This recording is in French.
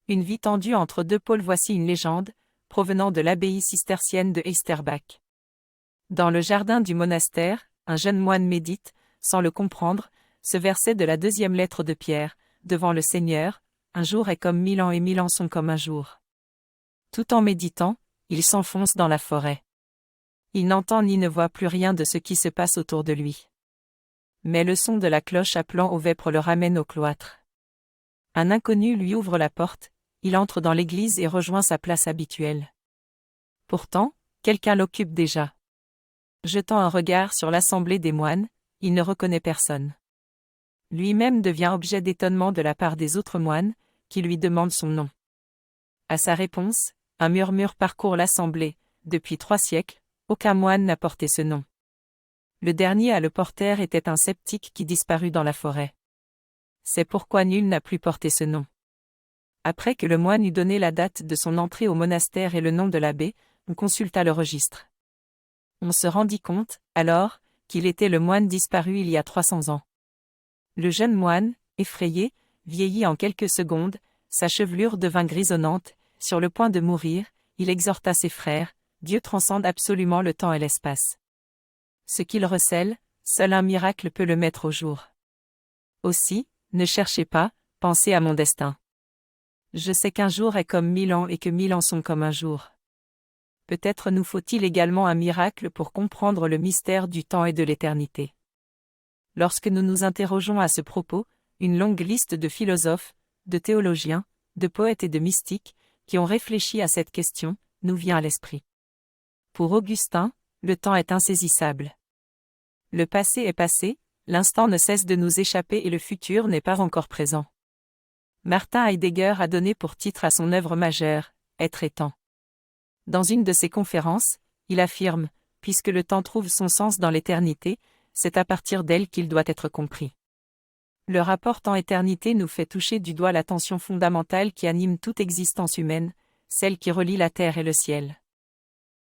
Une vie tendue entre deux pôles. Voici une légende, provenant de l'abbaye cistercienne de Eysterbach. Dans le jardin du monastère, un jeune moine médite, sans le comprendre, ce verset de la deuxième lettre de Pierre, devant le Seigneur, un jour est comme 1000 ans et 1000 ans sont comme un jour. Tout en méditant, il s'enfonce dans la forêt. Il n'entend ni ne voit plus rien de ce qui se passe autour de lui. Mais le son de la cloche appelant aux vêpres le ramène au cloître. Un inconnu lui ouvre la porte, il entre dans l'église et rejoint sa place habituelle. Pourtant, quelqu'un l'occupe déjà. Jetant un regard sur l'assemblée des moines, il ne reconnaît personne. Lui-même devient objet d'étonnement de la part des autres moines, qui lui demandent son nom. À sa réponse, un murmure parcourt l'assemblée. Depuis 3 siècles, aucun moine n'a porté ce nom. Le dernier à le porter était un sceptique qui disparut dans la forêt. C'est pourquoi nul n'a plus porté ce nom. Après que le moine eut donné la date de son entrée au monastère et le nom de l'abbé, on consulta le registre. On se rendit compte, alors, qu'il était le moine disparu il y a 300 ans. Le jeune moine, effrayé, vieillit en quelques secondes, sa chevelure devint grisonnante, sur le point de mourir, il exhorta ses frères, Dieu transcende absolument le temps et l'espace. Ce qu'il recèle, seul un miracle peut le mettre au jour. Aussi, ne cherchez pas, pensez à mon destin. Je sais qu'un jour est comme 1000 ans et que 1000 ans sont comme un jour. Peut-être nous faut-il également un miracle pour comprendre le mystère du temps et de l'éternité. Lorsque nous nous interrogeons à ce propos, une longue liste de philosophes, de théologiens, de poètes et de mystiques, qui ont réfléchi à cette question, nous vient à l'esprit. Pour Augustin, le temps est insaisissable. Le passé est passé, l'instant ne cesse de nous échapper et le futur n'est pas encore présent. Martin Heidegger a donné pour titre à son œuvre majeure, Être et temps. Dans une de ses conférences, il affirme, puisque le temps trouve son sens dans l'éternité, c'est à partir d'elle qu'il doit être compris. Le rapport temps-éternité nous fait toucher du doigt la tension fondamentale qui anime toute existence humaine, celle qui relie la terre et le ciel.